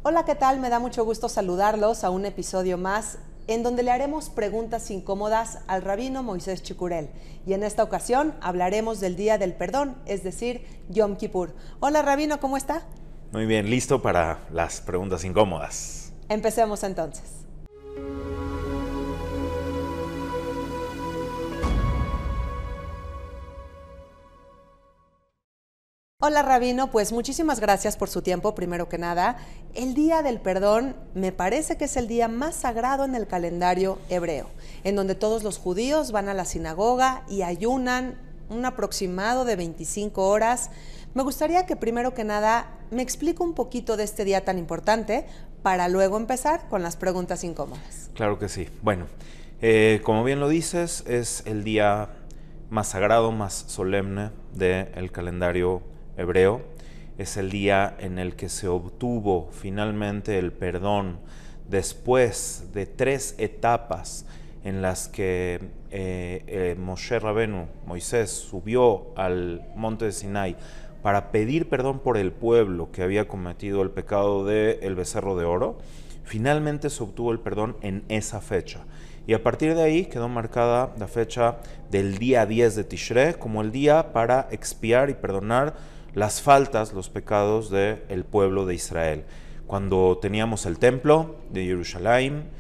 Hola, ¿qué tal? Me da mucho gusto saludarlos a un episodio más en donde le haremos preguntas incómodas al rabino Moisés Chicurel. Y en esta ocasión hablaremos del Día del Perdón, es decir, Yom Kippur. Hola, rabino, ¿cómo está? Muy bien, listo para las preguntas incómodas. Empecemos entonces. Hola, rabino, pues muchísimas gracias por su tiempo, primero que nada. El Día del Perdón me parece que es el día más sagrado en el calendario hebreo, en donde todos los judíos van a la sinagoga y ayunan un aproximado de 25 horas. Me gustaría que primero que nada me explique un poquito de este día tan importante para luego empezar con las preguntas incómodas. Claro que sí. Bueno, como bien lo dices, es el día más sagrado, más solemne del calendario hebreo. Es el día en el que se obtuvo finalmente el perdón después de 3 etapas en las que Moshe Rabenu, Moisés, subió al monte de Sinai para pedir perdón por el pueblo que había cometido el pecado del becerro de oro. Finalmente se obtuvo el perdón en esa fecha. Y a partir de ahí quedó marcada la fecha del día 10 de Tishrei como el día para expiar y perdonar las faltas, los pecados del pueblo de Israel. Cuando teníamos el templo de Jerusalén,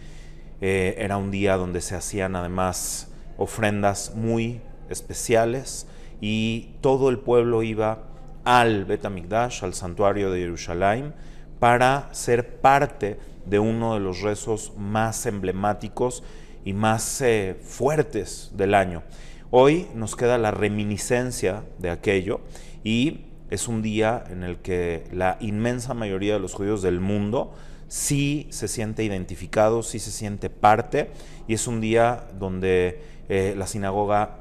era un día donde se hacían además ofrendas muy especiales y todo el pueblo iba al Bet HaMikdash, al santuario de Jerusalén, para ser parte de uno de los rezos más emblemáticos y más fuertes del año. Hoy nos queda la reminiscencia de aquello y es un día en el que la inmensa mayoría de los judíos del mundo sí se siente identificado, sí se siente parte, y es un día donde la sinagoga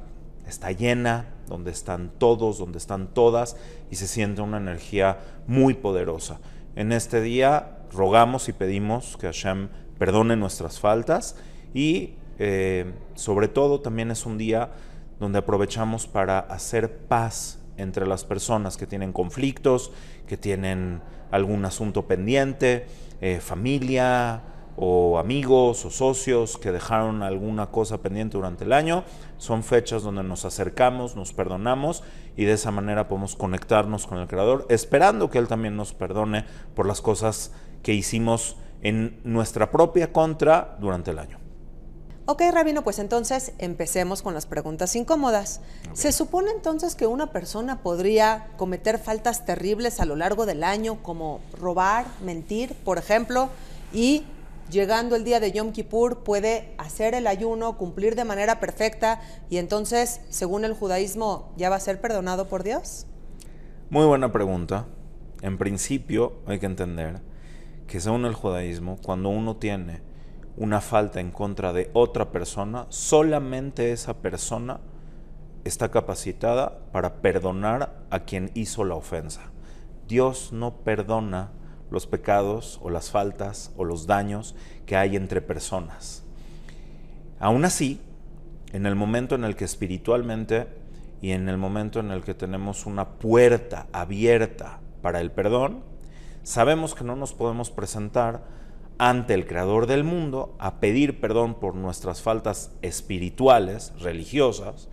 está llena, donde están todos, donde están todas, y se siente una energía muy poderosa. En este día rogamos y pedimos que Hashem perdone nuestras faltas y sobre todo también es un día donde aprovechamos para hacer paz entre las personas que tienen conflictos, que tienen algún asunto pendiente, familia o amigos o socios que dejaron alguna cosa pendiente durante el año. Son fechas donde nos acercamos, nos perdonamos y de esa manera podemos conectarnos con el Creador, esperando que Él también nos perdone por las cosas que hicimos en nuestra propia contra durante el año. Ok, rabino, pues entonces empecemos con las preguntas incómodas. Okay. ¿Se supone entonces que una persona podría cometer faltas terribles a lo largo del año, como robar, mentir, por ejemplo, y llegando el día de Yom Kippur puede hacer el ayuno, cumplir de manera perfecta y entonces, según el judaísmo, ya va a ser perdonado por Dios? Muy buena pregunta. En principio hay que entender que según el judaísmo, cuando uno tiene una falta en contra de otra persona, solamente esa persona está capacitada para perdonar a quien hizo la ofensa. Dios no perdona los pecados o las faltas o los daños que hay entre personas. Aún así, en el momento en el que espiritualmente y en el momento en el que tenemos una puerta abierta para el perdón, sabemos que no nos podemos presentar ante el Creador del mundo a pedir perdón por nuestras faltas espirituales, religiosas,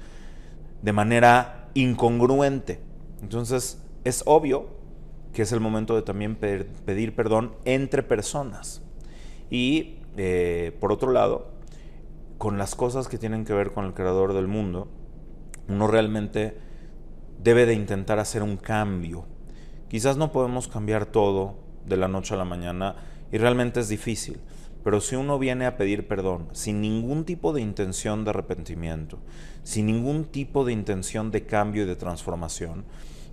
de manera incongruente. Entonces es obvio que es el momento de también pedir perdón entre personas. Y por otro lado, con las cosas que tienen que ver con el Creador del mundo, uno realmente debe de intentar hacer un cambio. Quizás no podemos cambiar todo de la noche a la mañana y realmente es difícil, pero si uno viene a pedir perdón sin ningún tipo de intención de arrepentimiento, sin ningún tipo de intención de cambio y de transformación,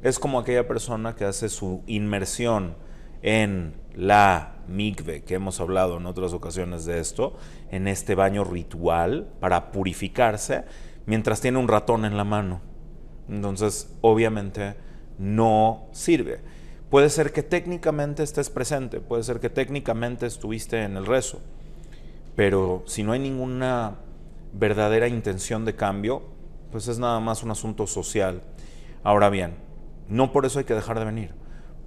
es como aquella persona que hace su inmersión en la mikve, que hemos hablado en otras ocasiones de esto, en este baño ritual para purificarse, mientras tiene un ratón en la mano. Entonces, obviamente, no sirve. Puede ser que técnicamente estés presente, puede ser que técnicamente estuviste en el rezo, pero si no hay ninguna verdadera intención de cambio, pues es nada más un asunto social. Ahora bien, no por eso hay que dejar de venir.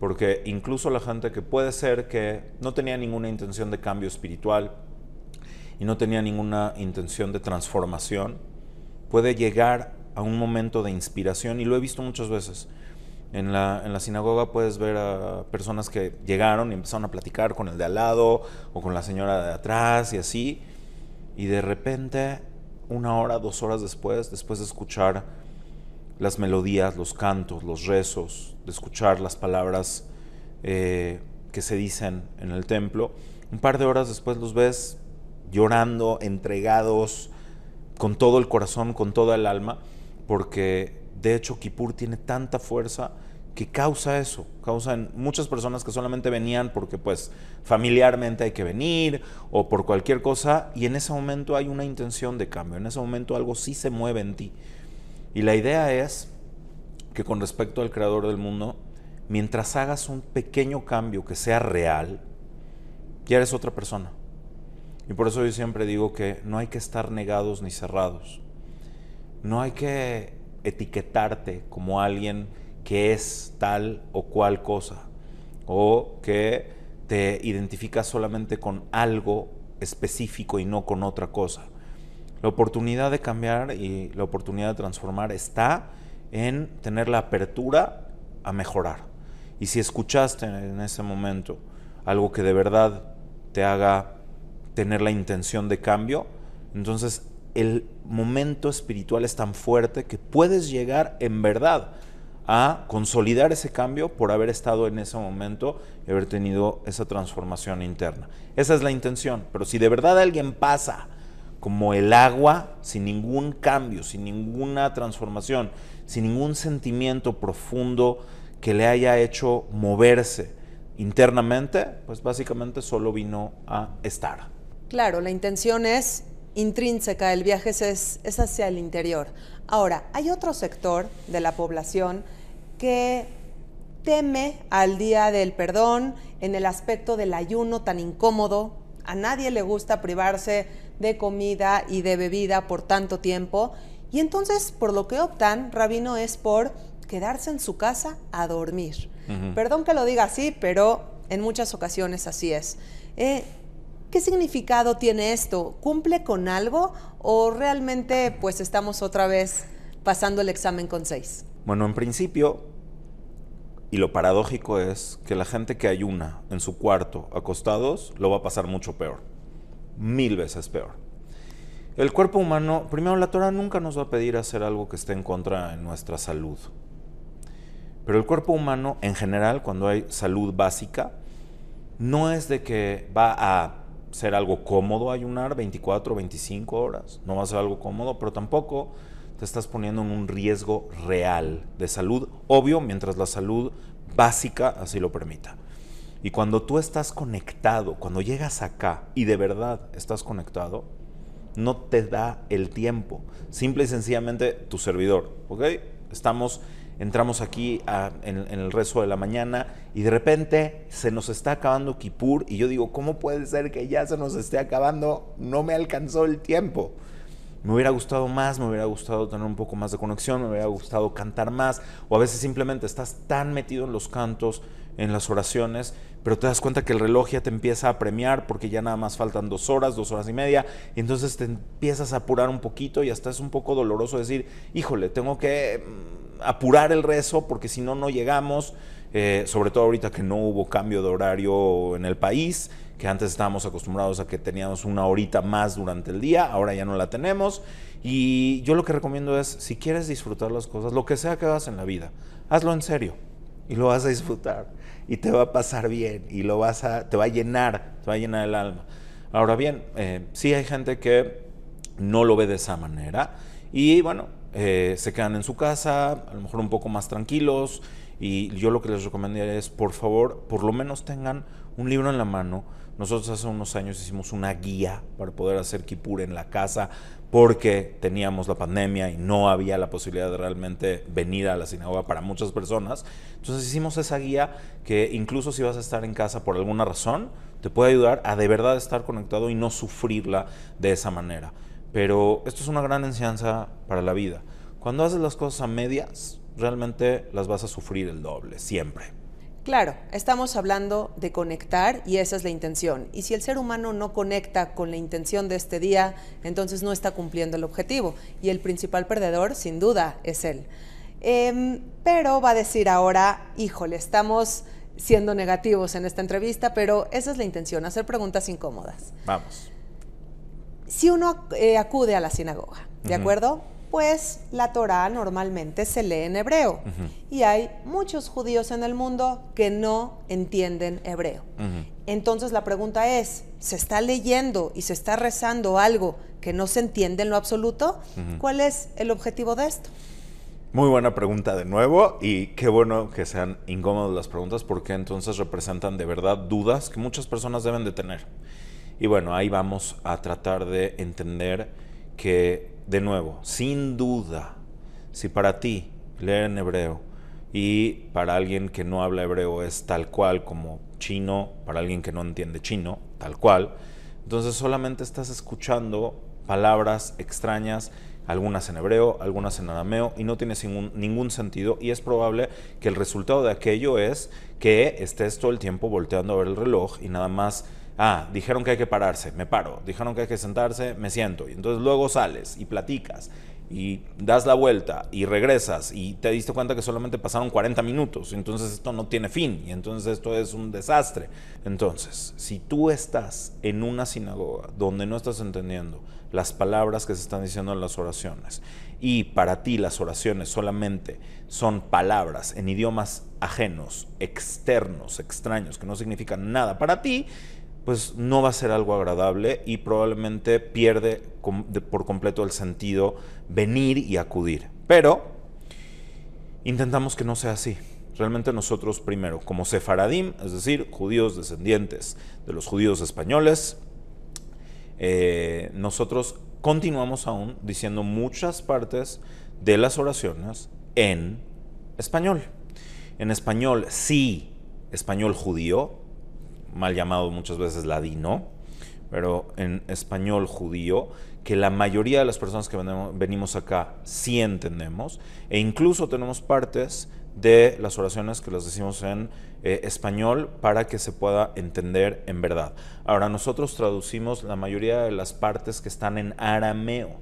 porque incluso la gente que puede ser que no tenía ninguna intención de cambio espiritual y no tenía ninguna intención de transformación, puede llegar a un momento de inspiración, y lo he visto muchas veces. En la sinagoga puedes ver a personas que llegaron y empezaron a platicar con el de al lado o con la señora de atrás y así, y de repente 1 hora, 2 horas después de escuchar las melodías, los cantos, los rezos, de escuchar las palabras que se dicen en el templo, un par de horas después los ves llorando, entregados, con todo el corazón, con toda el alma, porque de hecho Kipur tiene tanta fuerza que causa eso, causa en muchas personas que solamente venían porque pues familiarmente hay que venir o por cualquier cosa, y en ese momento hay una intención de cambio, en ese momento algo sí se mueve en ti. Y la idea es que con respecto al creador del mundo, mientras hagas un pequeño cambio que sea real, ya eres otra persona. Y por eso yo siempre digo que no hay que estar negados ni cerrados. No hay que etiquetarte como alguien que es tal o cual cosa, o que te identificas solamente con algo específico y no con otra cosa. La oportunidad de cambiar y la oportunidad de transformar está en tener la apertura a mejorar. Y si escuchaste en ese momento algo que de verdad te haga tener la intención de cambio, entonces el momento espiritual es tan fuerte que puedes llegar en verdad a consolidar ese cambio por haber estado en ese momento y haber tenido esa transformación interna. Esa es la intención. Pero si de verdad alguien pasa como el agua, sin ningún cambio, sin ninguna transformación, sin ningún sentimiento profundo que le haya hecho moverse internamente, pues básicamente solo vino a estar. Claro, la intención es intrínseca, el viaje es hacia el interior. Ahora, hay otro sector de la población que teme al día del perdón en el aspecto del ayuno tan incómodo. A nadie le gusta privarse de comida y de bebida por tanto tiempo, y entonces por lo que optan, Rabino, es por quedarse en su casa a dormir. Perdón que lo diga así, pero en muchas ocasiones así es. ¿Qué significado tiene esto? ¿Cumple con algo o realmente pues estamos otra vez pasando el examen con 6? Bueno, en principio, y lo paradójico es que la gente que ayuna en su cuarto acostados lo va a pasar mucho peor, 1000 veces peor. El cuerpo humano, primero, la Torah nunca nos va a pedir hacer algo que esté en contra de nuestra salud. Pero el cuerpo humano, en general, cuando hay salud básica, no es de que va a ser algo cómodo ayunar 24 o 25 horas. No va a ser algo cómodo, pero tampoco te estás poniendo en un riesgo real de salud, obvio, mientras la salud básica así lo permita. Y cuando tú estás conectado, cuando llegas acá y de verdad estás conectado, no te da el tiempo. Simple y sencillamente tu servidor, ¿ok? Entramos aquí en el rezo de la mañana y de repente se nos está acabando Kipur y yo digo, ¿cómo puede ser que ya se nos esté acabando? No me alcanzó el tiempo. Me hubiera gustado más, me hubiera gustado tener un poco más de conexión, me hubiera gustado cantar más, o a veces simplemente estás tan metido en los cantos, en las oraciones, pero te das cuenta que el reloj ya te empieza a premiar porque ya nada más faltan 2 horas, 2 horas y media, y entonces te empiezas a apurar un poquito y hasta es un poco doloroso decir, híjole, tengo que apurar el rezo porque si no, no llegamos, sobre todo ahorita que no hubo cambio de horario en el país, que antes estábamos acostumbrados a que teníamos 1 horita más durante el día, ahora ya no la tenemos. Y yo lo que recomiendo es, si quieres disfrutar las cosas, lo que sea que hagas en la vida, hazlo en serio y lo vas a disfrutar y te va a pasar bien y te va a llenar el alma. Ahora bien, sí hay gente que no lo ve de esa manera y bueno, se quedan en su casa, a lo mejor un poco más tranquilos, y yo lo que les recomendaría es, por favor, por lo menos tengan un libro en la mano. Nosotros hace unos años hicimos una guía para poder hacer Kipur en la casa porque teníamos la pandemia y no había la posibilidad de realmente venir a la sinagoga para muchas personas. Entonces hicimos esa guía que incluso si vas a estar en casa por alguna razón, te puede ayudar a de verdad estar conectado y no sufrirla de esa manera. Pero esto es una gran enseñanza para la vida. Cuando haces las cosas a medias, realmente las vas a sufrir el doble, siempre. Claro, estamos hablando de conectar y esa es la intención. Y si el ser humano no conecta con la intención de este día, entonces no está cumpliendo el objetivo. Y el principal perdedor, sin duda, es él. Pero va a decir ahora, híjole, estamos siendo negativos en esta entrevista, pero esa es la intención, hacer preguntas incómodas. Vamos. Si uno acude a la sinagoga, ¿de acuerdo? Pues la Torá normalmente se lee en hebreo. Y hay muchos judíos en el mundo que no entienden hebreo. Entonces la pregunta es, ¿se está leyendo y se está rezando algo que no se entiende en lo absoluto? ¿Cuál es el objetivo de esto? Muy buena pregunta de nuevo, y qué bueno que sean incómodas las preguntas, porque entonces representan de verdad dudas que muchas personas deben de tener. Y bueno, ahí vamos a tratar de entender que, de nuevo, sin duda, si para ti leer en hebreo y para alguien que no habla hebreo es tal cual como chino, para alguien que no entiende chino, tal cual, entonces solamente estás escuchando palabras extrañas, algunas en hebreo, algunas en arameo, y no tiene ningún sentido, y es probable que el resultado de aquello es que estés todo el tiempo volteando a ver el reloj y nada más, dijeron que hay que pararse, me paro, dijeron que hay que sentarse, me siento, y entonces luego sales y platicas y das la vuelta y regresas y te diste cuenta que solamente pasaron 40 minutos, entonces esto no tiene fin y entonces esto es un desastre. Entonces, si tú estás en una sinagoga donde no estás entendiendo las palabras que se están diciendo en las oraciones y para ti las oraciones solamente son palabras en idiomas ajenos, externos, extraños, que no significan nada para ti, pues no va a ser algo agradable y probablemente pierde por completo el sentido venir y acudir. Pero intentamos que no sea así. Realmente nosotros primero, como sefaradim, es decir, judíos descendientes de los judíos españoles, nosotros continuamos aún diciendo muchas partes de las oraciones en español. En español sí, español judío, mal llamado muchas veces ladino, pero en español judío, que la mayoría de las personas que venimos acá sí entendemos, e incluso tenemos partes de las oraciones que las decimos en español para que se pueda entender en verdad. Ahora, nosotros traducimos la mayoría de las partes que están en arameo,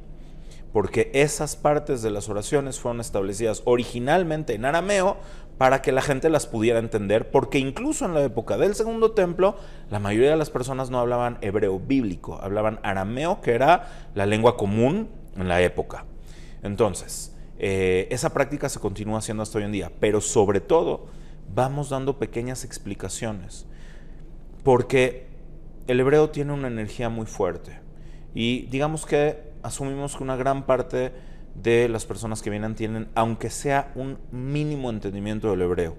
porque esas partes de las oraciones fueron establecidas originalmente en arameo para que la gente las pudiera entender, porque incluso en la época del Segundo Templo, la mayoría de las personas no hablaban hebreo bíblico, hablaban arameo, que era la lengua común en la época. Entonces, esa práctica se continúa haciendo hasta hoy en día, pero sobre todo vamos dando pequeñas explicaciones, porque el hebreo tiene una energía muy fuerte, y digamos que asumimos que una gran parte de las personas que vienen tienen, aunque sea un mínimo entendimiento del hebreo,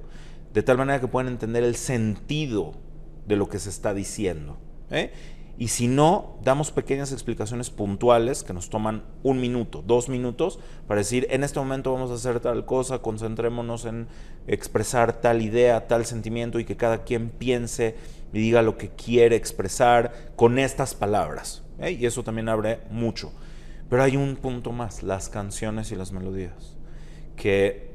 de tal manera que pueden entender el sentido de lo que se está diciendo, y si no, damos pequeñas explicaciones puntuales que nos toman 1 minuto, 2 minutos, para decir, en este momento vamos a hacer tal cosa, concentrémonos en expresar tal idea, tal sentimiento, y que cada quien piense y diga lo que quiere expresar con estas palabras, y eso también abre mucho. Pero hay un punto más, las canciones y las melodías, que,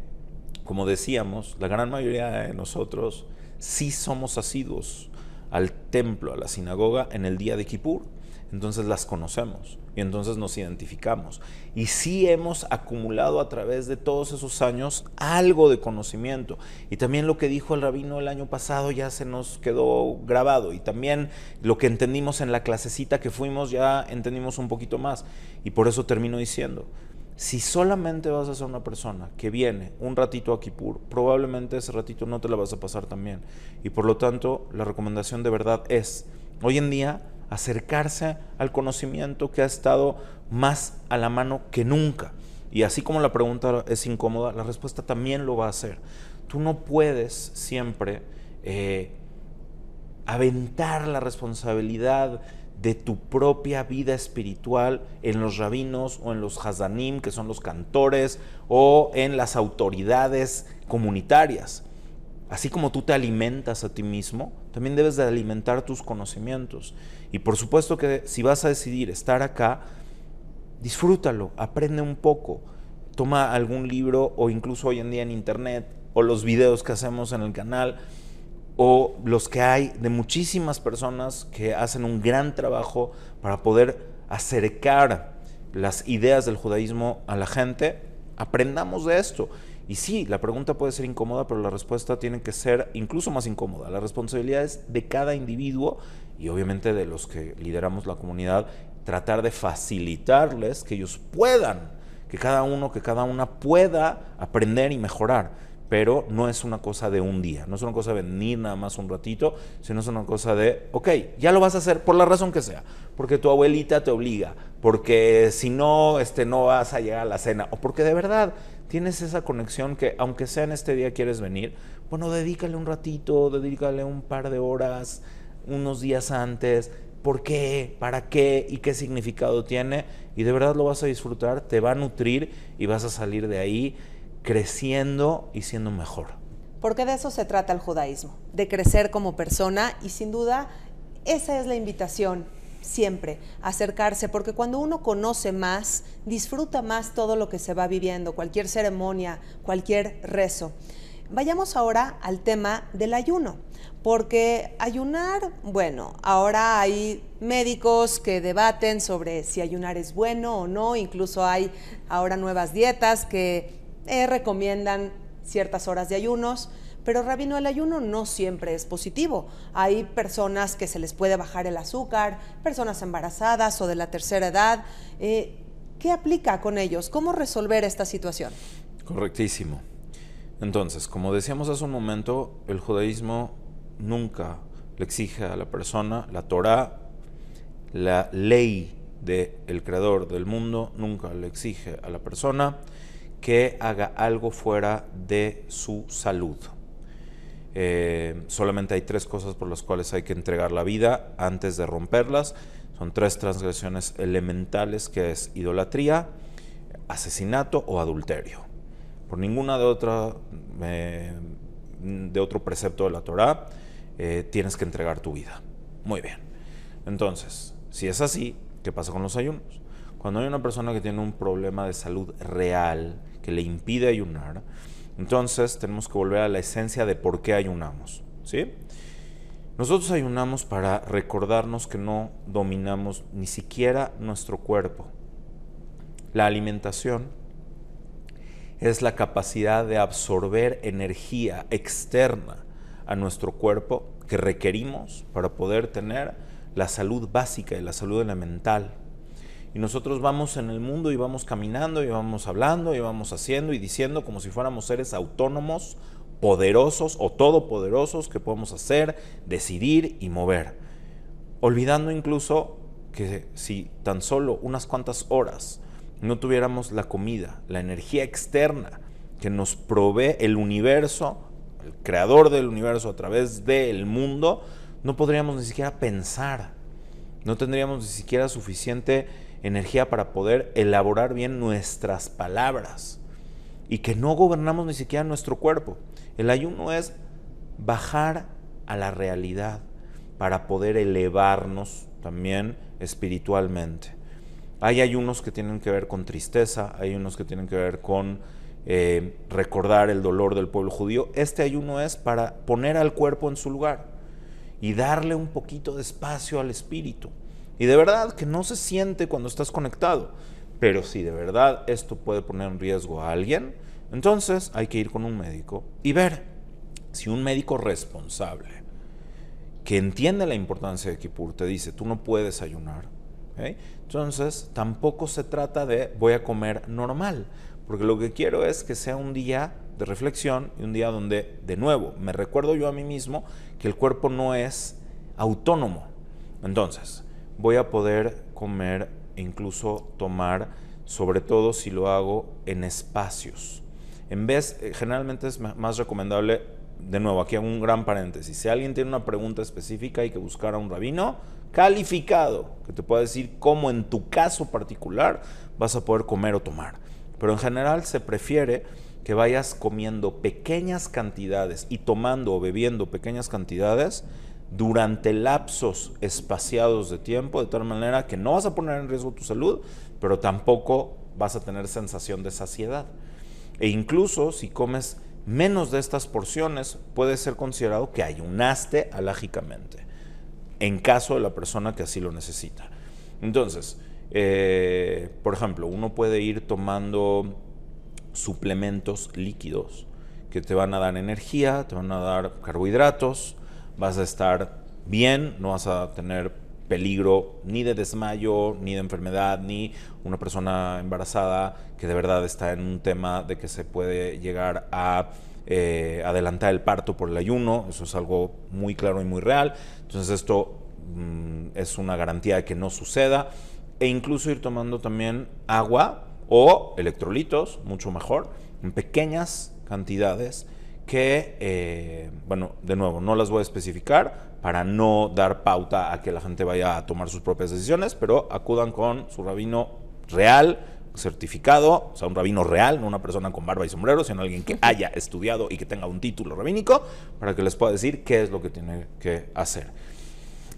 como decíamos, la gran mayoría de nosotros sí somos asiduos al templo, a la sinagoga, en el día de Kippur. Entonces las conocemos y entonces nos identificamos. Y sí hemos acumulado a través de todos esos años algo de conocimiento. Y también lo que dijo el rabino el año pasado ya se nos quedó grabado. Y también lo que entendimos en la clasecita que fuimos ya entendimos un poquito más. Y por eso termino diciendo, si solamente vas a ser una persona que viene un ratito a Kippur, probablemente ese ratito no te la vas a pasar tan bien. Y por lo tanto, la recomendación de verdad es, hoy en día, acercarse al conocimiento que ha estado más a la mano que nunca. Y así como la pregunta es incómoda, la respuesta también lo va a hacer. Tú no puedes siempre aventar la responsabilidad de tu propia vida espiritual en los rabinos o en los hazanim, que son los cantores, o en las autoridades comunitarias. Así como tú te alimentas a ti mismo, también debes de alimentar tus conocimientos. Y por supuesto que si vas a decidir estar acá, disfrútalo, aprende un poco, toma algún libro o incluso hoy en día en internet o los videos que hacemos en el canal o los que hay de muchísimas personas que hacen un gran trabajo para poder acercar las ideas del judaísmo a la gente, aprendamos de esto. Y sí, la pregunta puede ser incómoda, pero la respuesta tiene que ser incluso más incómoda. La responsabilidad es de cada individuo y obviamente de los que lideramos la comunidad, tratar de facilitarles que ellos puedan, que cada uno, que cada una pueda aprender y mejorar. Pero no es una cosa de un día, no es una cosa de venir nada más un ratito, sino es una cosa de, ok, ya lo vas a hacer por la razón que sea, porque tu abuelita te obliga, porque si no, no vas a llegar a la cena, o porque de verdad tienes esa conexión que aunque sea en este día quieres venir, bueno, dedícale un ratito, dedícale un par de horas, unos días antes. ¿Por qué? ¿Para qué? ¿Y qué significado tiene? Y de verdad lo vas a disfrutar, te va a nutrir y vas a salir de ahí creciendo y siendo mejor. Porque de eso se trata el judaísmo, de crecer como persona, y sin duda esa es la invitación siempre, acercarse, porque cuando uno conoce más, disfruta más todo lo que se va viviendo, cualquier ceremonia, cualquier rezo. Vayamos ahora al tema del ayuno, porque ayunar, bueno, ahora hay médicos que debaten sobre si ayunar es bueno o no, incluso hay ahora nuevas dietas que recomiendan ciertas horas de ayunos, pero rabino, el ayuno no siempre es positivo. Hay personas que se les puede bajar el azúcar, personas embarazadas o de la tercera edad. ¿Qué aplica con ellos? ¿Cómo resolver esta situación? Correctísimo. Entonces, como decíamos hace un momento, el judaísmo nunca le exige a la persona, la Torá, la ley del creador del mundo, nunca le exige a la persona que haga algo fuera de su salud. Solamente hay 3 cosas por las cuales hay que entregar la vida antes de romperlas. Son 3 transgresiones elementales, que es idolatría, asesinato o adulterio. Por ninguna de otro precepto de la Torá tienes que entregar tu vida. Muy bien. Entonces, si es así, ¿qué pasa con los ayunos? Cuando hay una persona que tiene un problema de salud real que le impide ayunar, entonces tenemos que volver a la esencia de por qué ayunamos, ¿sí? Nosotros ayunamos para recordarnos que no dominamos ni siquiera nuestro cuerpo. La alimentación es la capacidad de absorber energía externa a nuestro cuerpo que requerimos para poder tener la salud básica y la salud elemental. Y nosotros vamos en el mundo y vamos caminando y vamos hablando y vamos haciendo y diciendo como si fuéramos seres autónomos, poderosos o todopoderosos que podemos hacer, decidir y mover. Olvidando incluso que si tan solo unas cuantas horas no tuviéramos la comida, la energía externa que nos provee el universo, el creador del universo a través del mundo, no podríamos ni siquiera pensar, no tendríamos ni siquiera suficiente energía para poder elaborar bien nuestras palabras, y que no gobernamos ni siquiera nuestro cuerpo. El ayuno es bajar a la realidad para poder elevarnos también espiritualmente. Hay ayunos que tienen que ver con tristeza, hay unos que tienen que ver con recordar el dolor del pueblo judío. Este ayuno es para poner al cuerpo en su lugar y darle un poquito de espacio al espíritu. Y de verdad que no se siente cuando estás conectado, pero si de verdad esto puede poner en riesgo a alguien, entonces hay que ir con un médico y ver si un médico responsable que entiende la importancia de Kipur te dice tú no puedes ayunar, ¿okay? Entonces tampoco se trata de voy a comer normal, porque lo que quiero es que sea un día de reflexión y un día donde de nuevo me recuerdo yo a mí mismo que el cuerpo no es autónomo. Entonces voy a poder comer e incluso tomar, sobre todo si lo hago en espacios. Generalmente es más recomendable, de nuevo, aquí hago un gran paréntesis, si alguien tiene una pregunta específica hay que buscar a un rabino calificado, que te pueda decir cómo en tu caso particular vas a poder comer o tomar. Pero en general se prefiere que vayas comiendo pequeñas cantidades y tomando o bebiendo pequeñas cantidades durante lapsos espaciados de tiempo, de tal manera que no vas a poner en riesgo tu salud, pero tampoco vas a tener sensación de saciedad. E incluso si comes menos de estas porciones puede ser considerado que ayunaste alágicamente, en caso de la persona que así lo necesita. Entonces, por ejemplo, uno puede ir tomando suplementos líquidos que te van a dar energía, te van a dar carbohidratos, vas a estar bien, no vas a tener peligro ni de desmayo, ni de enfermedad, ni una persona embarazada que de verdad está en un tema de que se puede llegar a adelantar el parto por el ayuno. Eso es algo muy claro y muy real. Entonces esto es una garantía de que no suceda. E incluso ir tomando también agua o electrolitos, mucho mejor, en pequeñas cantidades que, bueno, de nuevo, no las voy a especificar para no dar pauta a que la gente vaya a tomar sus propias decisiones, pero acudan con su rabino real, certificado, o sea, un rabino real, no una persona con barba y sombrero, sino alguien que haya estudiado y que tenga un título rabínico, para que les pueda decir qué es lo que tiene que hacer.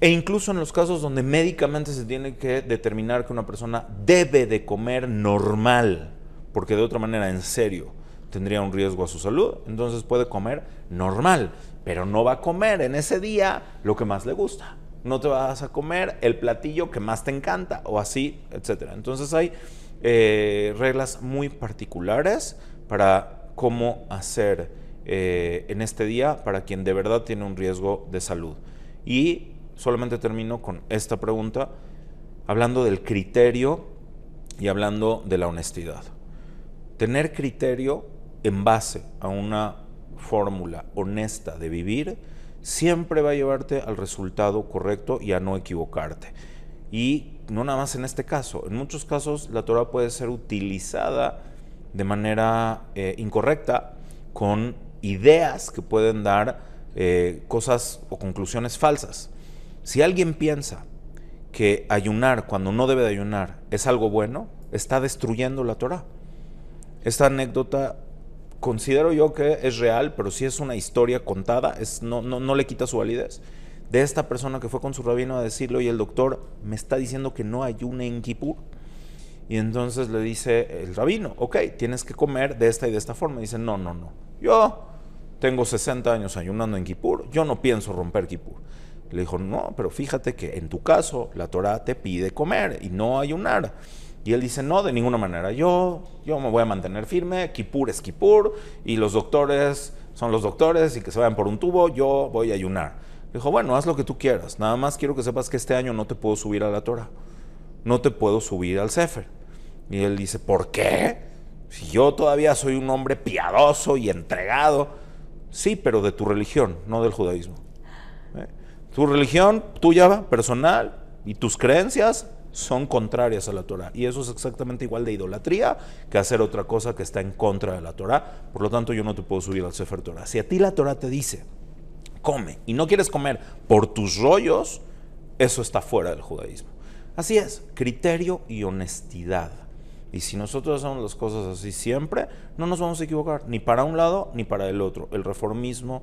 E incluso en los casos donde médicamente se tiene que determinar que una persona debe de comer normal, porque de otra manera, en serio, tendría un riesgo a su salud, entonces puede comer normal, pero no va a comer en ese día lo que más le gusta. No te vas a comer el platillo que más te encanta o así, etc. Entonces hay reglas muy particulares para cómo hacer en este día para quien de verdad tiene un riesgo de salud. Y solamente termino con esta pregunta, hablando del criterio y hablando de la honestidad. Tener criterio en base a una fórmula honesta de vivir siempre va a llevarte al resultado correcto y a no equivocarte. Y no nada más en este caso, en muchos casos la Torah puede ser utilizada de manera incorrecta con ideas que pueden dar cosas o conclusiones falsas. Si alguien piensa que ayunar cuando no debe de ayunar es algo bueno, está destruyendo la Torah. Esta anécdota considero yo que es real, pero sí es una historia contada, no le quita su validez, de esta persona que fue con su rabino a decirle: oye, el doctor me está diciendo que no ayune en Kippur. Y entonces le dice el rabino: ok, tienes que comer de esta y de esta forma. Y dice: no, yo tengo 60 años ayunando en Kippur, yo no pienso romper Kippur. Le dijo: no, pero fíjate que en tu caso la Torah te pide comer y no ayunar. Y él dice: no, de ninguna manera, yo me voy a mantener firme, Kippur es Kippur, y los doctores son los doctores, y que se vayan por un tubo, yo voy a ayunar. Le dijo: bueno, haz lo que tú quieras, nada más quiero que sepas que este año no te puedo subir a la Torah, no te puedo subir al Sefer. Y él dice: ¿por qué? Si yo todavía soy un hombre piadoso y entregado. Sí, pero de tu religión, no del judaísmo. Tu religión tuya, personal, y tus creencias son contrarias a la Torah. Y eso es exactamente igual de idolatría que hacer otra cosa que está en contra de la Torah. Por lo tanto, yo no te puedo subir al Sefer Torah. Si a ti la Torah te dice: come, y no quieres comer por tus rollos, eso está fuera del judaísmo. Así es, criterio y honestidad. Y si nosotros hacemos las cosas así siempre, no nos vamos a equivocar, ni para un lado ni para el otro. El reformismo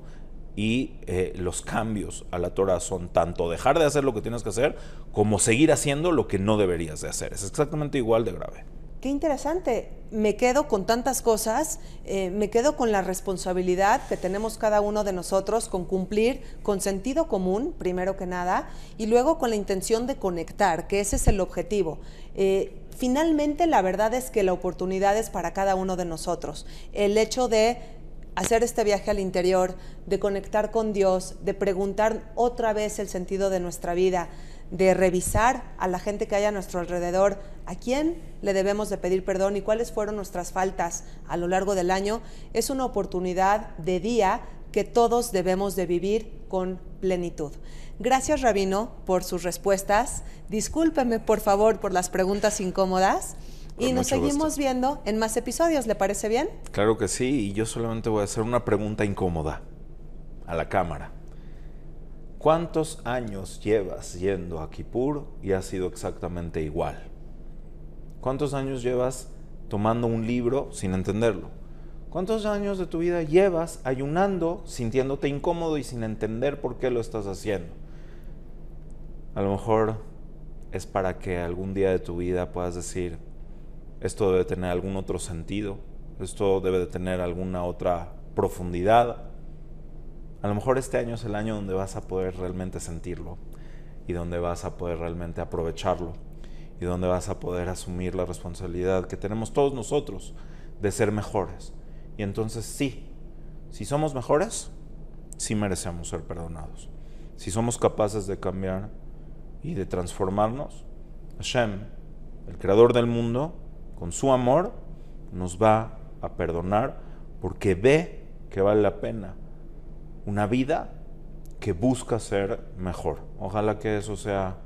y los cambios a la Torah son tanto dejar de hacer lo que tienes que hacer como seguir haciendo lo que no deberías de hacer. Es exactamente igual de grave. Qué interesante. Me quedo con tantas cosas, me quedo con la responsabilidad que tenemos cada uno de nosotros con cumplir con sentido común, primero que nada, y luego con la intención de conectar, que ese es el objetivo. Finalmente, la verdad es que la oportunidad es para cada uno de nosotros. El hecho de hacer este viaje al interior, de conectar con Dios, de preguntar otra vez el sentido de nuestra vida, de revisar a la gente que hay a nuestro alrededor, a quién le debemos de pedir perdón y cuáles fueron nuestras faltas a lo largo del año, es una oportunidad de día que todos debemos de vivir con plenitud. Gracias, Rabino, por sus respuestas. Discúlpeme, por favor, por las preguntas incómodas. Y nos seguimos viendo en más episodios, ¿le parece bien? Claro que sí, y yo solamente voy a hacer una pregunta incómoda a la cámara. ¿Cuántos años llevas yendo a Kippur y ha sido exactamente igual? ¿Cuántos años llevas tomando un libro sin entenderlo? ¿Cuántos años de tu vida llevas ayunando, sintiéndote incómodo y sin entender por qué lo estás haciendo? A lo mejor es para que algún día de tu vida puedas decir: esto debe tener algún otro sentido, esto debe de tener alguna otra profundidad. A lo mejor este año es el año donde vas a poder realmente sentirlo y donde vas a poder realmente aprovecharlo y donde vas a poder asumir la responsabilidad que tenemos todos nosotros de ser mejores. Y entonces sí, si somos mejores, sí merecemos ser perdonados. Si somos capaces de cambiar y de transformarnos, Hashem, el creador del mundo, con su amor, nos va a perdonar porque ve que vale la pena una vida que busca ser mejor. Ojalá que eso sea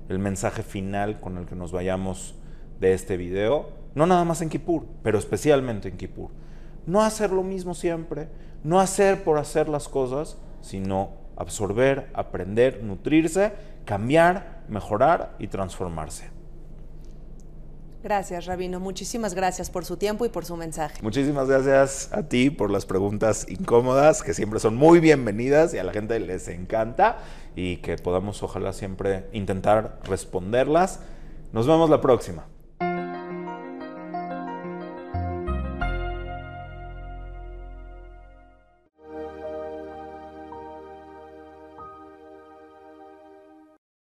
el mensaje final con el que nos vayamos de este video. No nada más en Kipur, pero especialmente en Kipur. No hacer lo mismo siempre, no hacer por hacer las cosas, sino absorber, aprender, nutrirse, cambiar, mejorar y transformarse. Gracias, Rabino. Muchísimas gracias por su tiempo y por su mensaje. Muchísimas gracias a ti por las preguntas incómodas, que siempre son muy bienvenidas y a la gente les encanta, y que podamos ojalá siempre intentar responderlas. Nos vemos la próxima.